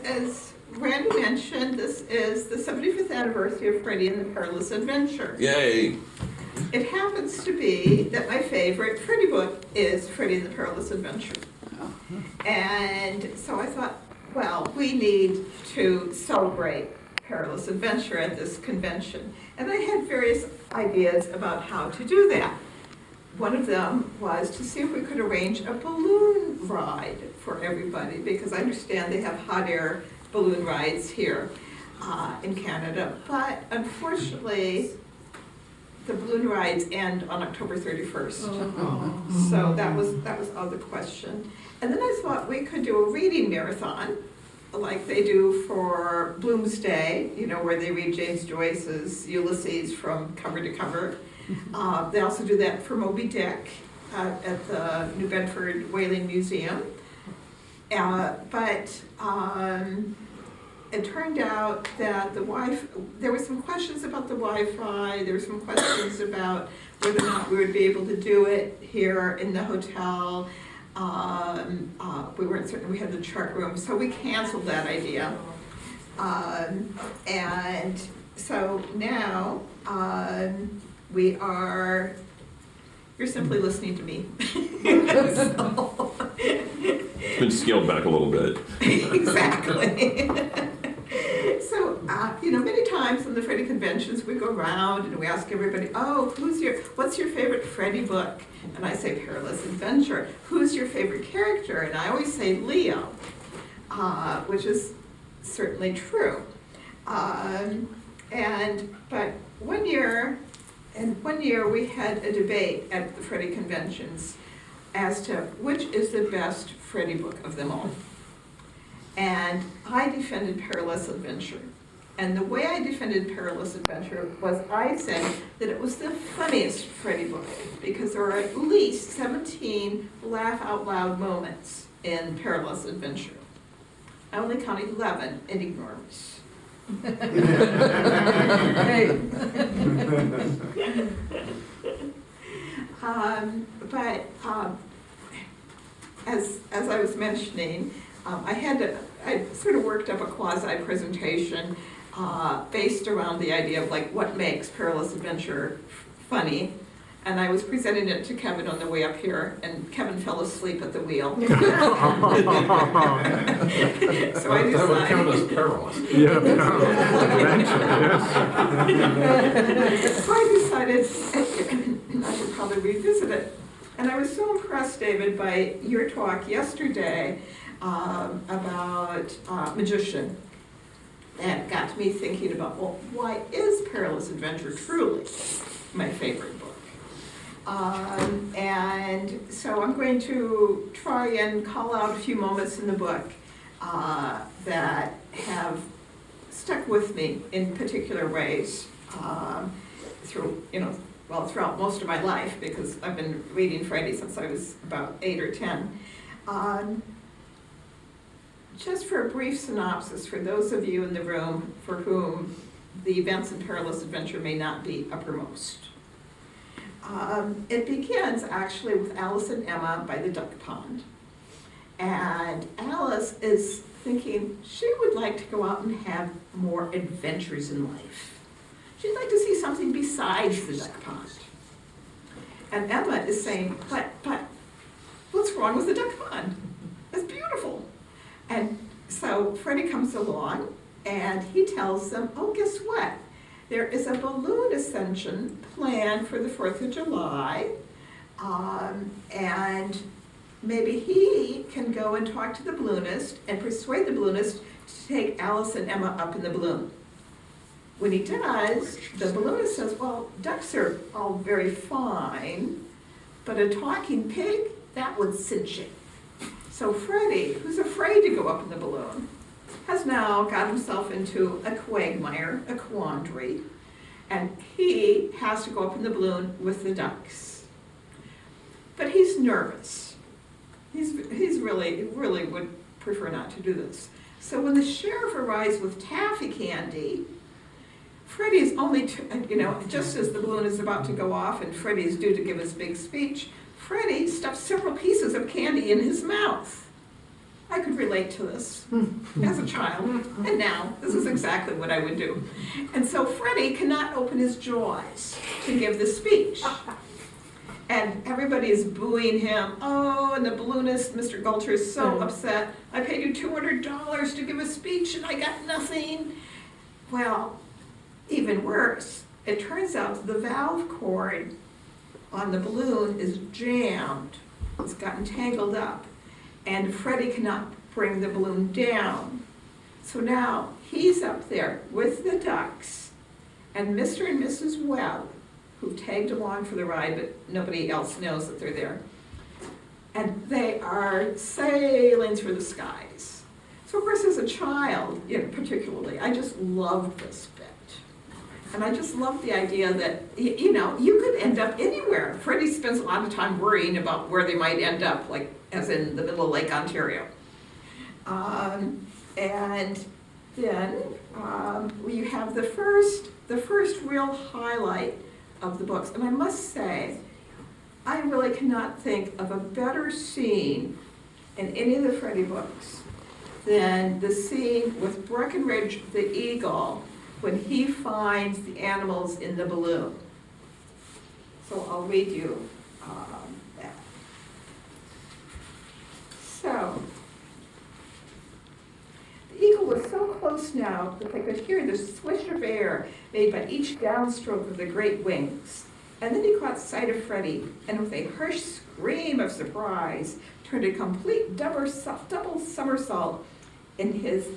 as Randy mentioned, this is the 75th anniversary of Freddy and the Perilous Adventure. Yay! It happens to be that my favorite Freddy book is Freddy and the Perilous Adventure. And so I thought, well, we need to celebrate Perilous Adventure at this convention. And I had various ideas about how to do that. One of them was to see if we could arrange a balloon ride for everybody, because I understand they have hot air balloon rides here in Canada. But unfortunately, the balloon rides end on October 31st. Oh. So that was out of the question. And then I thought we could do a reading marathon, like they do for Bloomsday, you know, where they read James Joyce's Ulysses from cover to cover. They also do that for Moby Dick at the New Bedford Whaling Museum. But it turned out that there were some questions about the Wi-Fi, there were some questions about whether or not we would be able to do it here in the hotel. We weren't certain we had the chart room, so we canceled that idea. And so now you're simply listening to me. It's been scaled back a little bit. Exactly. So, many times in the Freddy conventions, we go around and we ask everybody, what's your favorite Freddy book? And I say Perilous Adventure. Who's your favorite character? And I always say Leo, which is certainly true. But one year we had a debate at the Freddy conventions as to which is the best Freddy book of them all. And I defended Perilous Adventure. And the way I defended Perilous Adventure was I said that it was the funniest Freddy book because there are at least 17 laugh out loud moments in Perilous Adventure. I only counted 11 in enormous. As I was mentioning, I sort of worked up a quasi presentation based around the idea of like what makes Perilous Adventure funny. And I was presenting it to Kevin on the way up here, and Kevin fell asleep at the wheel. So I decided. That would count as perilous. Yeah, adventure, yes. So I decided I should probably revisit it. And I was so impressed, David, by your talk yesterday about Magician. And it got me thinking about, well, why is Perilous Adventure truly my favorite book? And so I'm going to try and call out a few moments in the book that have stuck with me in particular ways throughout most of my life, because I've been reading Freddy since I was about 8 or 10. Just for a brief synopsis for those of you in the room for whom the events in Perilous Adventure may not be uppermost. It begins actually with Alice and Emma by the duck pond. And Alice is thinking she would like to go out and have more adventures in life. She'd like to see something besides the duck pond. And Emma is saying, but what's wrong with the duck pond? It's beautiful. And so Freddy comes along and he tells them, oh, guess what? There is a balloon ascension planned for the 4th of July, and maybe he can go and talk to the balloonist and persuade the balloonist to take Alice and Emma up in the balloon. When he does, the balloonist says, well, ducks are all very fine, but a talking pig, that would cinch it. So Freddy, who's afraid to go up in the balloon, has now got himself into a quagmire, a quandary, and he has to go up in the balloon with the ducks. But he's nervous. He's really would prefer not to do this. So when the sheriff arrives with taffy candy, Freddy is only, just as the balloon is about to go off and Freddy is due to give his big speech, Freddy stuffs several pieces of candy in his mouth. I could relate to this as a child, and now this is exactly what I would do. And so Freddy cannot open his jaws to give the speech. And everybody is booing him. Oh, and the balloonist, Mr. Gulcher, is so upset. I paid you $200 to give a speech and I got nothing. Well, even worse, it turns out the valve cord on the balloon is jammed. It's gotten tangled up. And Freddy cannot bring the balloon down. So now he's up there with the ducks and Mr. and Mrs. Webb, who tagged along for the ride, but nobody else knows that they're there. And they are sailing through the skies. So of course, as a child, particularly, I just loved this bit. And I just loved the idea that, you could end up anywhere. Freddy spends a lot of time worrying about where they might end up, like as in the middle of Lake Ontario. And then you have the first real highlight of the books. And I must say, I really cannot think of a better scene in any of the Freddy books than the scene with Breckenridge the eagle when he finds the animals in the balloon. So I'll read you that. So, the eagle was so close now that they could hear the swish of air made by each downstroke of the great wings. And then he caught sight of Freddy, and with a harsh scream of surprise, turned a complete double somersault in his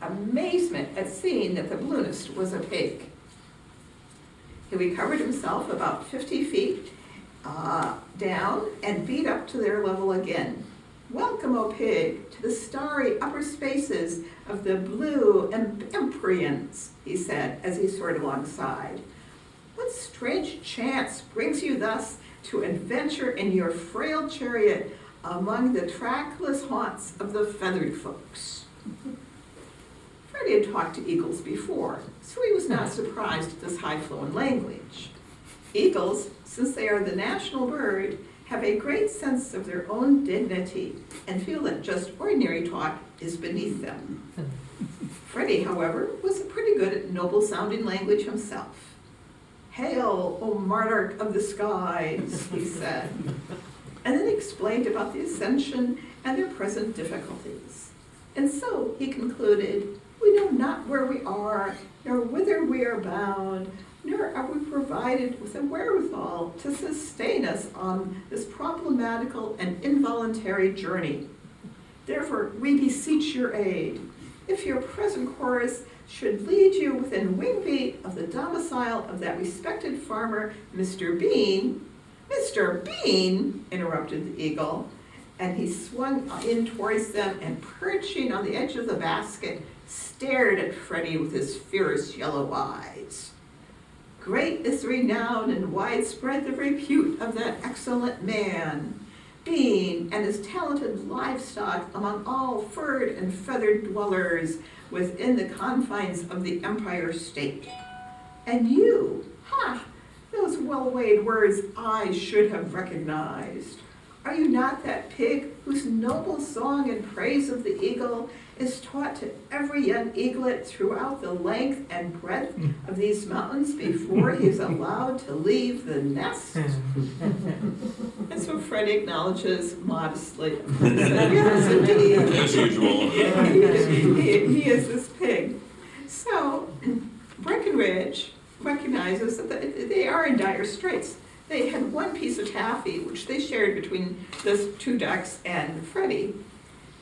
amazement at seeing that the balloonist was a pig. He recovered himself about 50 feet down and beat up to their level again. Welcome, O pig, to the starry upper spaces of the blue empyreans, he said as he soared alongside. What strange chance brings you thus to adventure in your frail chariot among the trackless haunts of the feathered folks? Freddy had talked to eagles before, so he was not surprised at this high-flown language. Eagles, since they are the national bird, have a great sense of their own dignity and feel that just ordinary talk is beneath them. Freddy, however, was pretty good at noble-sounding language himself. Hail, O monarch of the skies, he said, and then explained about the ascension and their present difficulties. And so, he concluded, we know not where we are, nor whither we are bound, nor are we provided with a wherewithal to sustain us on this problematical and involuntary journey. Therefore, we beseech your aid. If your present course should lead you within wing beat of the domicile of that respected farmer, Mr. Bean, Mr. Bean, interrupted the eagle, and he swung in towards them and perching on the edge of the basket, stared at Freddy with his fierce yellow eyes. Great is the renown and widespread the repute of that excellent man, Bean and his talented livestock among all furred and feathered dwellers within the confines of the Empire State. And you, those well-weighed words I should have recognized. Are you not that pig whose noble song in praise of the eagle is taught to every young eaglet throughout the length and breadth of these mountains before he is allowed to leave the nest? And so Freddy acknowledges modestly, yes, indeed. As usual. He is this pig. So Breckenridge recognizes that they are in dire straits. They had one piece of taffy, which they shared between the two ducks and Freddy.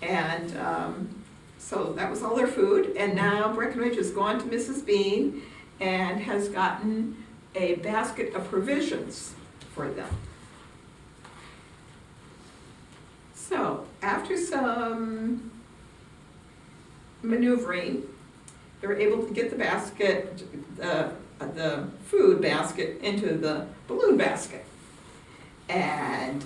And so that was all their food. And now Breckenridge has gone to Mrs. Bean and has gotten a basket of provisions for them. So after some maneuvering, they were able to get the basket, the food basket into the balloon basket. And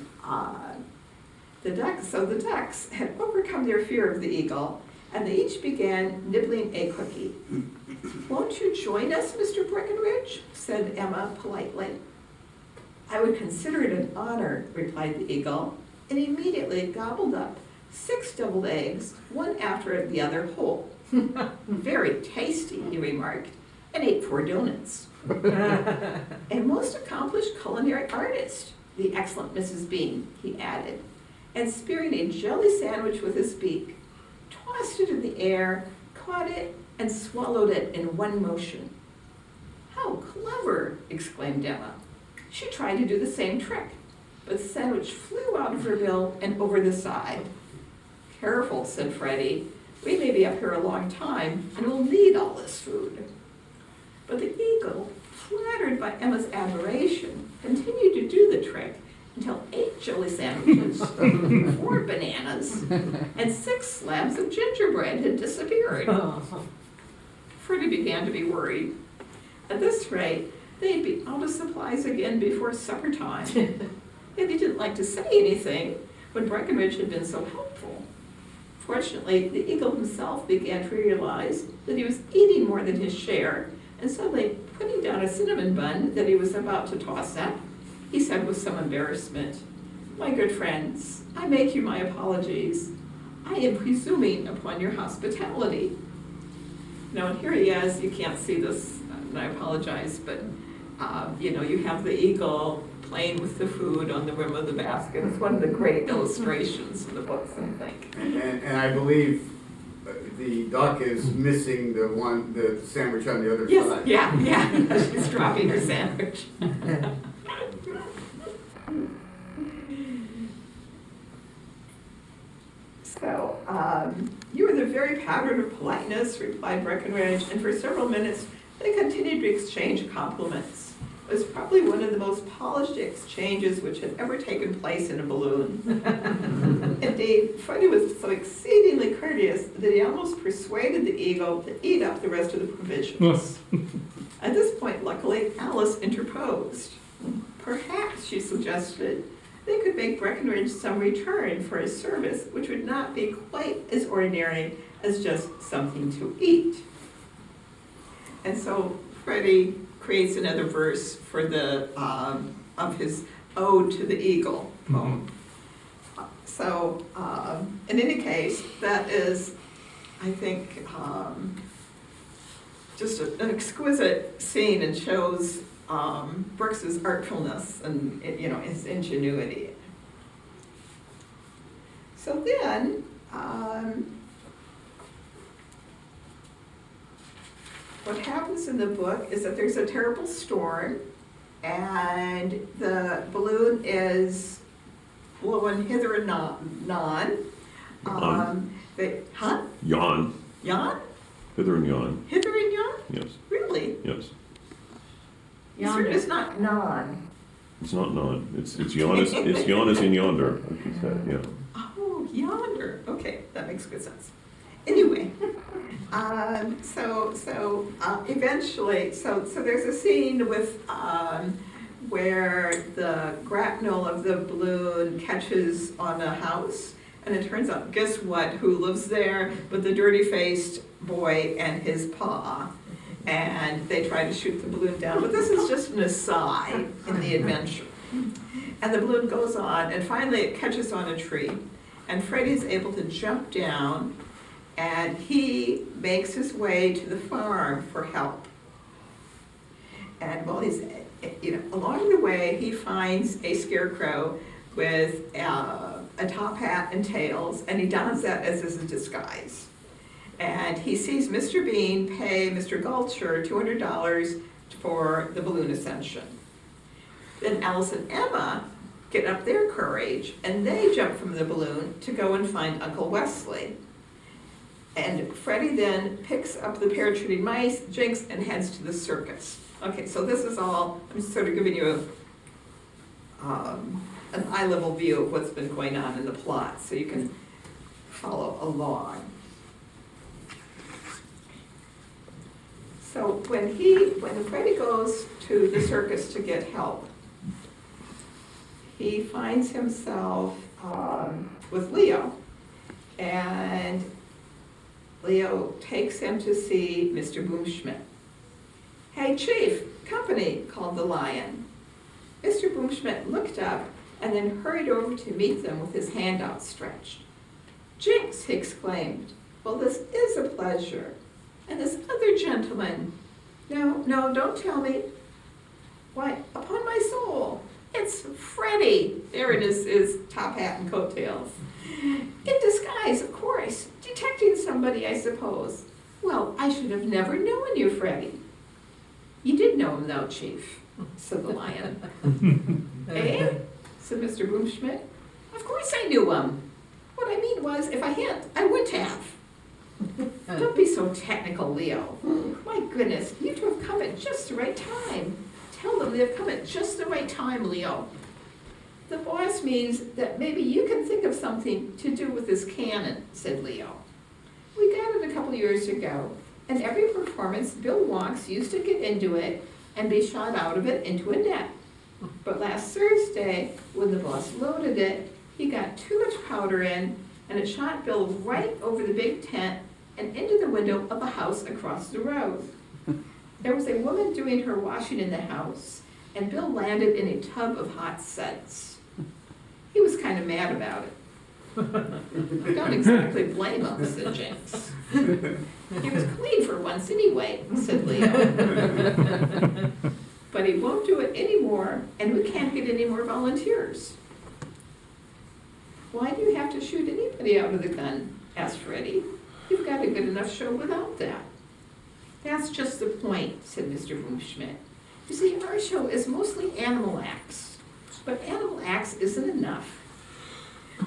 the ducks had overcome their fear of the eagle, and they each began nibbling a cookie. Won't you join us, Mr. Breckenridge? Said Emma politely. I would consider it an honor, replied the eagle, and immediately gobbled up 6 deviled eggs, one after the other whole. Very tasty, he remarked, and ate 4 donuts. A most accomplished culinary artist, the excellent Mrs. Bean, he added, and spearing a jelly sandwich with his beak, tossed it in the air, caught it, and swallowed it in one motion. How clever, exclaimed Emma. She tried to do the same trick, but the sandwich flew out of her bill and over the side. Careful, said Freddy. We may be up here a long time, and we'll need all this food. But the eagle, flattered by Emma's admiration, continued to do the trick until 8 jelly sandwiches, 4 bananas, and 6 slabs of gingerbread had disappeared. Freddy began to be worried. At this rate, they'd be out of supplies again before supper time. Yet he didn't like to say anything when Breckenridge had been so helpful. Fortunately, the eagle himself began to realize that he was eating more than his share, and suddenly putting down a cinnamon bun that he was about to toss up, he said with some embarrassment, "My good friends, I make you my apologies. I am presuming upon your hospitality." Now, and here he is, you can't see this, and I apologize, but you have the eagle playing with the food on the rim of the basket. It's one of the great illustrations in the books, I think. And I believe the duck is missing the sandwich on the other Yes, side. yeah, she's dropping her sandwich. So, you are the very pattern of politeness, replied Breckenridge, and for several minutes they continued to exchange compliments. It was probably one of the most polished exchanges which had ever taken place in a balloon. Indeed, Freddy was so exceedingly courteous that he almost persuaded the eagle to eat up the rest of the provisions. At this point, luckily, Alice interposed. Perhaps, she suggested, they could make Breckenridge some return for his service, which would not be quite as ordinary as just something to eat. And so Freddy creates another verse for the of his ode to the eagle poem. So in any case, that is, I think, just an exquisite scene and shows Brooks's artfulness and his ingenuity. So then, what happens in the book is that there's a terrible storm, and the balloon is blowing hither and non. Yawn. Yawn? Hither and yawn. Hither and yawn? Yes. Really? Yes. It's not non. It's not non. It's yawn. It's yawn is in yonder, like you said. Yeah. Oh, yonder. Okay, that makes good sense. Anyway, eventually, so there's a scene with where the grapnel of the balloon catches on a house, and it turns out, guess what? Who lives there? But the dirty-faced boy and his pa. And they try to shoot the balloon down. But this is just an aside in the adventure. And the balloon goes on, and finally it catches on a tree. And Freddy's able to jump down, and he makes his way to the farm for help. And while he's, along the way, he finds a scarecrow with a top hat and tails, and he dons that as his disguise. And he sees Mr. Bean pay Mr. Gulcher $200 for the balloon ascension. Then Alice and Emma get up their courage, and they jump from the balloon to go and find Uncle Wesley. And Freddy then picks up the parachuting mice, Jinx, and heads to the circus. Okay, so this is all, I'm sort of giving you an eye-level view of what's been going on in the plot, so you can follow along. So when Freddy goes to the circus to get help, he finds himself with Leo, and Leo takes him to see Mr. Boomschmidt. "Hey, Chief, company," called the lion. Mr. Boomschmidt looked up and then hurried over to meet them with his hand outstretched. Jinx, he exclaimed. Well, this is a pleasure. And this other gentleman. No, don't tell me. Why, upon my soul, it's Freddy. There it is, his top hat and coattails. In disguise, of course. Detecting somebody, I suppose. Well, I should have never known you, Freddy. You did know him, though, Chief, said the lion. Eh? Said Mr. Boomschmidt. Of course I knew him. What I mean was, if I hadn't, I wouldn't have. Don't be so technical, Leo. My goodness, you two have come at just the right time. Tell them they've come at just the right time, Leo. The boss means that maybe you can think of something to do with this cannon, said Leo. We got it a couple years ago, and every performance Bill Wonks used to get into it and be shot out of it into a net. But last Thursday, when the boss loaded it, he got too much powder in, and it shot Bill right over the big tent and into the window of a house across the road. There was a woman doing her washing in the house, and Bill landed in a tub of hot suds. He was kind of mad about it. Don't exactly blame him, said Jinx. He was clean for once anyway, said Leo. But he won't do it anymore, and we can't get any more volunteers. Why do you have to shoot anybody out of the gun? Asked Freddy. You've got a good enough show without that. That's just the point, said Mr. Boomschmidt. You see, our show is mostly animal acts, but animal acts isn't enough.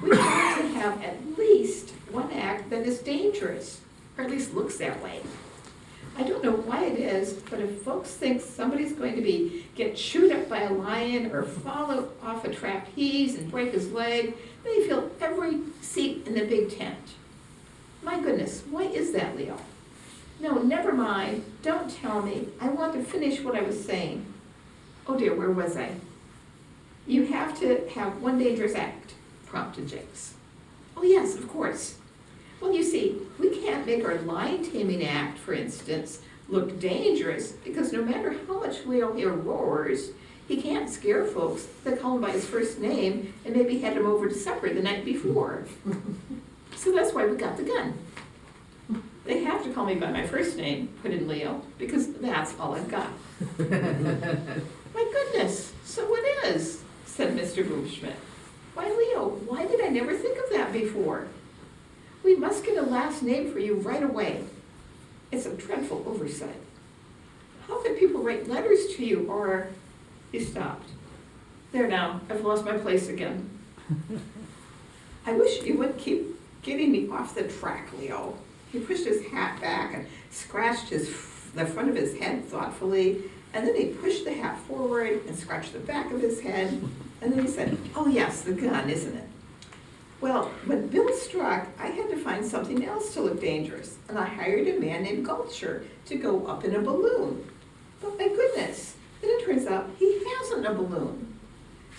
We have to have at least one act that is dangerous, or at least looks that way. I don't know why it is, but if folks think somebody's going to get chewed up by a lion or fall off a trapeze and break his leg, they fill every seat in the big tent. My goodness, why is that, Leo? No, never mind. Don't tell me. I want to finish what I was saying. Oh dear, where was I? You have to have one dangerous act, prompted Jinx. Oh yes, of course. Well, you see, we can't make our lion taming act, for instance, look dangerous because no matter how much Leo here roars, he can't scare folks that call him by his first name and maybe head him over to supper the night before. So that's why we got the gun. They have to call me by my first name, put in Leo, because that's all I've got. My goodness, so it is, said Mr. Boomschmidt. Why, Leo, why did I never think of that before? We must get a last name for you right away. It's a dreadful oversight. How can people write letters to you or... He stopped. There now, I've lost my place again. I wish you wouldn't keep getting me off the track, Leo. He pushed his hat back and scratched the front of his head thoughtfully, and then he pushed the hat forward and scratched the back of his head, and then he said, oh yes, the gun, isn't it? Well, when Bill struck, I had to find something else to look dangerous, and I hired a man named Gulcher to go up in a balloon. But my goodness, then it turns out he hasn't a balloon.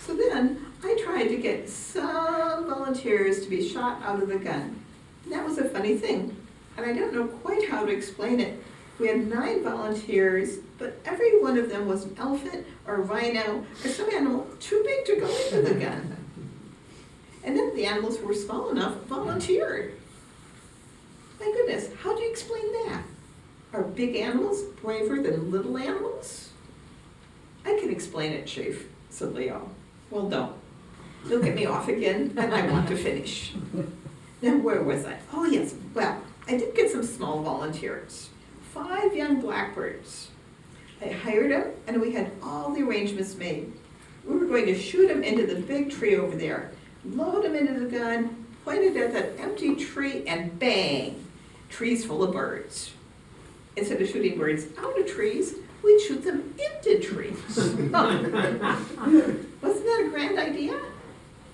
So then I tried to get some volunteers to be shot out of the gun. And that was a funny thing, and I don't know quite how to explain it. We had 9 volunteers, but every one of them was an elephant or a rhino or some animal too big to go into the gun. And then the animals who were small enough volunteered. My goodness, how do you explain that? Are big animals braver than little animals? I can explain it, Chief, said Leo. Well, don't. You'll get me off again, and I want to finish. Now, where was I? Oh, yes. Well, I did get some small volunteers. 5 young blackbirds. I hired them, and we had all the arrangements made. We were going to shoot them into the big tree over there, load them into the gun, point it at that empty tree, and bang! Trees full of birds. Instead of shooting birds out of trees, we'd shoot them into trees. Wasn't that a grand idea?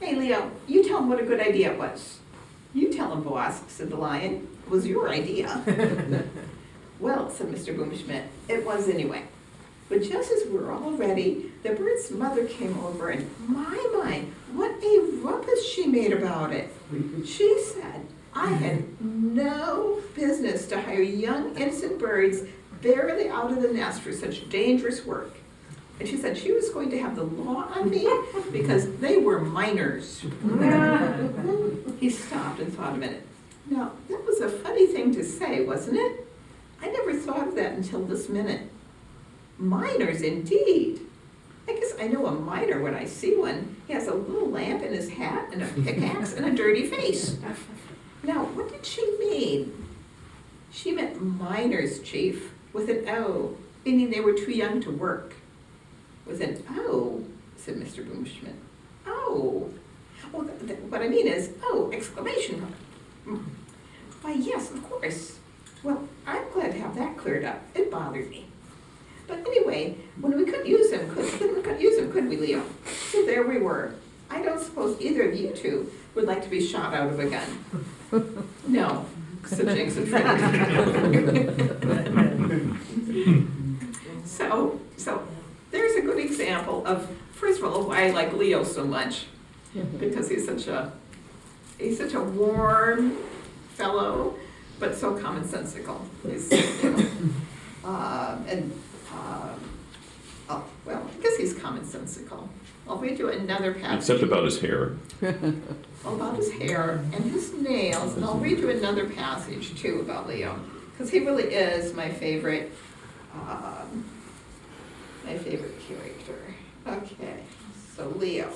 Hey, Leo, you tell them what a good idea it was. You tell them, boss, said the lion. It was your idea. Well, said Mr. Boomschmidt, it was anyway. But just as we were all ready, the bird's mother came over, and my, what a rumpus she made about it. She said, I had no business to hire young, innocent birds barely out of the nest for such dangerous work. And she said she was going to have the law on me because they were minors. He stopped and thought a minute. Now, that was a funny thing to say, wasn't it? I never thought of that until this minute. Miners, indeed. I guess I know a miner when I see one. He has a little lamp in his hat and a pickaxe and a dirty face. Now, what did she mean? She meant miners, Chief, with an O, meaning they were too young to work. With an O, said Mr. Boomschmidt. Oh. Well, what I mean is, oh, exclamation mark. Why, yes, of course. Well, I'm glad to have that cleared up. It bothered me. But anyway, when we couldn't use him, could we, Leo? So there we were. I don't suppose either of you two would like to be shot out of a gun. No, said Jinx and Freddy. So there's a good example of, first of all, why I like Leo so much. Because he's such a warm fellow, but so commonsensical. He's, well, I guess he's commonsensical. I'll read you another passage. Except about his hair. About his hair and his nails, and I'll read you another passage too about Leo, because he really is my favorite character. Okay, so Leo.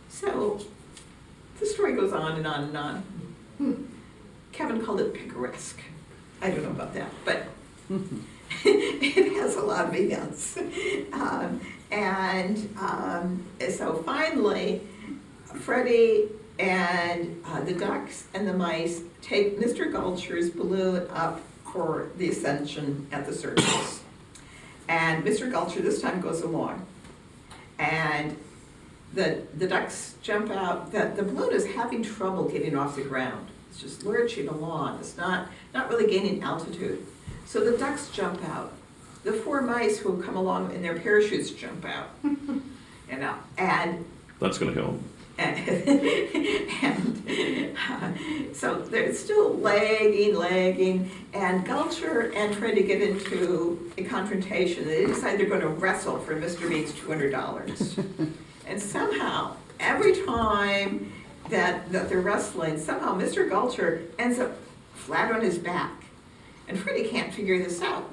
So the story goes on and on and on. Kevin called it picaresque. I don't know about that, but it has a lot of events. So finally, Freddy and the ducks and the mice take Mr. Gulcher's balloon up for the ascension at the circus. And Mr. Gulcher this time goes along. And the ducks jump out. The balloon is having trouble getting off the ground. It's just lurching along. It's not really gaining altitude. So the ducks jump out. The four mice who come along in their parachutes jump out. And That's gonna help. So they're still lagging, and Gulcher and Freddy get into a confrontation. They decide they're going to wrestle for Mr. Bean's $200. And somehow, every time that they're wrestling, somehow Mr. Gulcher ends up flat on his back. And Freddy can't figure this out.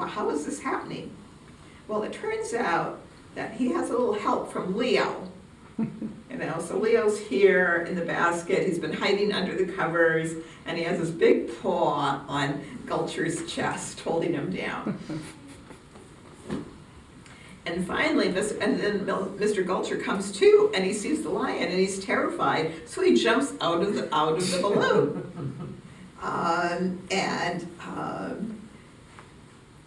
How is this happening? Well, it turns out that he has a little help from Leo. So Leo's here in the basket. He's been hiding under the covers, and he has this big paw on Gulcher's chest, holding him down. And finally, then Mr. Gulcher comes to, and he sees the lion, and he's terrified, so he jumps out of the balloon.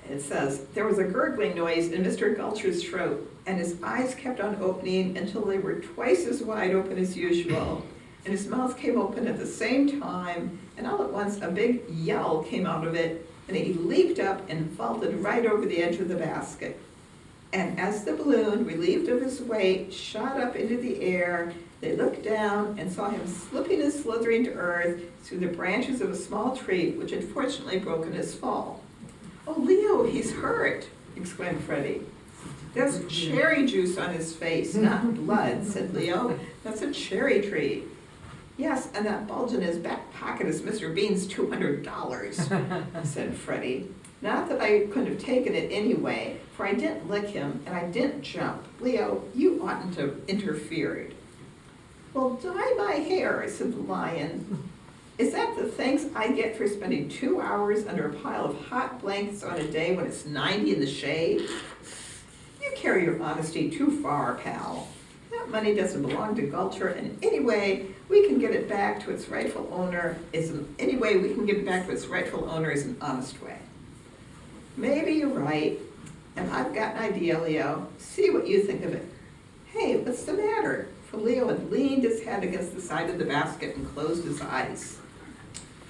It says, there was a gurgling noise in Mr. Gulcher's throat, and his eyes kept on opening until they were twice as wide open as usual, and his mouth came open at the same time, and all at once a big yell came out of it, and he leaped up and vaulted right over the edge of the basket. And as the balloon, relieved of his weight, shot up into the air, they looked down and saw him slipping and slithering to earth through the branches of a small tree, which had fortunately broken his fall. "Oh, Leo, he's hurt," exclaimed Freddy. "There's cherry juice on his face, not blood," said Leo. "That's a cherry tree." "Yes, and that bulge in his back pocket is Mr. Bean's $200, said Freddy. "Not that I couldn't have taken it anyway, for I didn't lick him and I didn't jump. Leo, you oughtn't to have interfered." "Well, dye my hair," said the lion. "Is that the thanks I get for spending 2 hours under a pile of hot blankets on a day when it's 90 in the shade? You carry your honesty too far, pal. That money doesn't belong to Gulcher, and any way we can get it back to its rightful owner is an honest way." "Maybe you're right, and I've got an idea, Leo. See what you think of it." "Hey, what's the matter?" For Leo had leaned his head against the side of the basket and closed his eyes.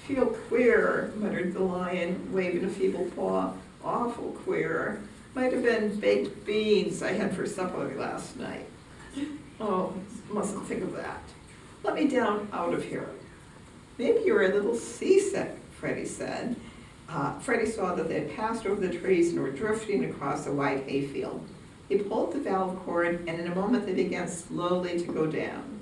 "Feel queer," muttered the lion, waving a feeble paw. "Awful queer. Might have been baked beans I had for supper last night. Oh, mustn't think of that. Let me down out of here." "Maybe you're a little seasick," Freddy said. Freddy saw that they had passed over the trees and were drifting across a wide hayfield. He pulled the valve cord, and in a moment they began slowly to go down.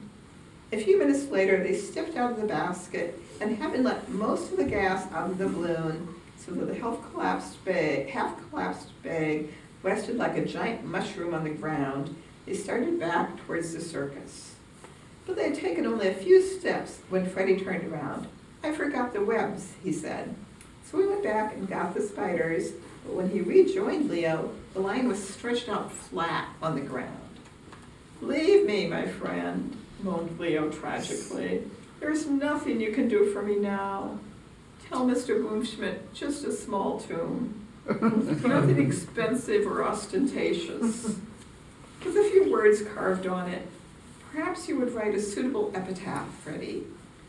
A few minutes later, they stepped out of the basket, and having let most of the gas out of the balloon, so that the half-collapsed bag rested like a giant mushroom on the ground, they started back towards the circus. But they had taken only a few steps when Freddy turned around. "I forgot the webs," he said. So we went back and got the spiders, but when he rejoined Leo, the line was stretched out flat on the ground. "Leave me, my friend," moaned Leo tragically. "There's nothing you can do for me now. Tell Mr. Boomschmidt just a small tune. Nothing expensive or ostentatious. With a few words carved on it. Perhaps you would write a suitable epitaph, Freddy.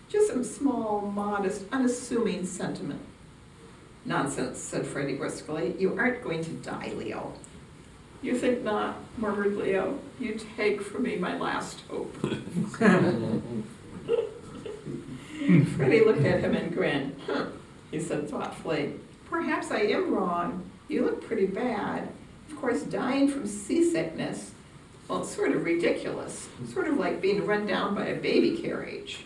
Just some small, modest, unassuming sentiment." "Nonsense," said Freddy briskly. "You aren't going to die, Leo." "You think not," murmured Leo. "You take from me my last hope." Freddy looked at him and grinned. He said thoughtfully, "Perhaps I am wrong. You look pretty bad. Of course, dying from seasickness, well, it's sort of ridiculous. Sort of like being run down by a baby carriage.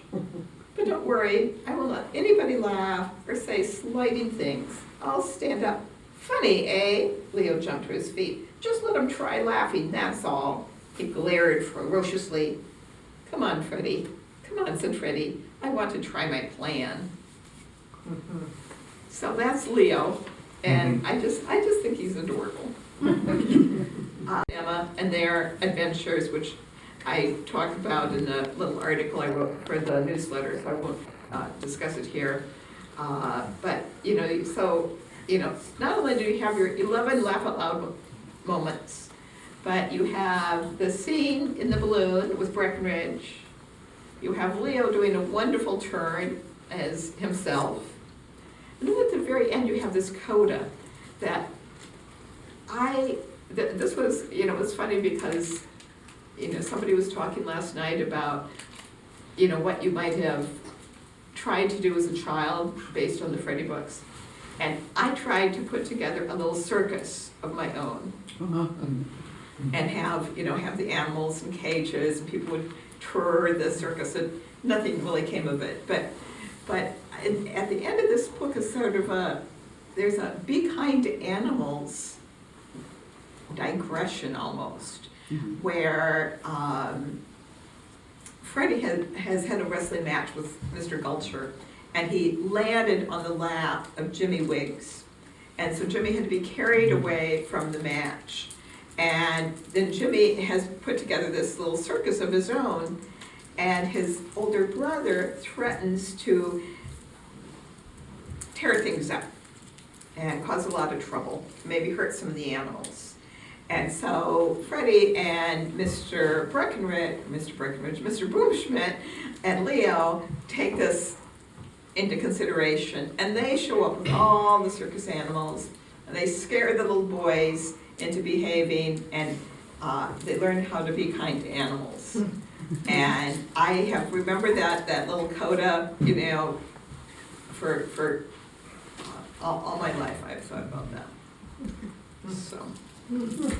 But don't worry, I will not let anybody laugh or say slighting things. I'll stand up. Funny, eh?" Leo jumped to his feet. "Just let him try laughing, that's all." He glared ferociously. "Come on, Freddy. Come on," said Freddy. "I want to try my plan." So that's Leo, and I just think he's adorable. Emma and their adventures, which I talk about in the little article I wrote for the newsletter, so I won't discuss it here. But, not only do you have your 11 laugh out loud moments, but you have the scene in the balloon with Breckenridge. You have Leo doing a wonderful turn as himself. And then at the very end, you have this coda that this was, it's funny because, somebody was talking last night about, what you might have tried to do as a child based on the Freddy books. And I tried to put together a little circus of my own. And have the animals in cages, and people would tour the circus, and nothing really came of it. But at the end of this book is sort of there's a be kind to animals digression almost, where Freddy has had a wrestling match with Mr. Gulcher, and he landed on the lap of Jimmy Wiggs. And so Jimmy had to be carried away from the match. And then Jimmy has put together this little circus of his own, and his older brother threatens to tear things up and cause a lot of trouble, maybe hurt some of the animals. And so Freddy and Mr. Boomschmidt and Leo take this into consideration, and they show up with all the circus animals, and they scare the little boys into behaving, and they learn how to be kind to animals. And I have remembered that little coda, for all my life. I've thought about that. So that's it.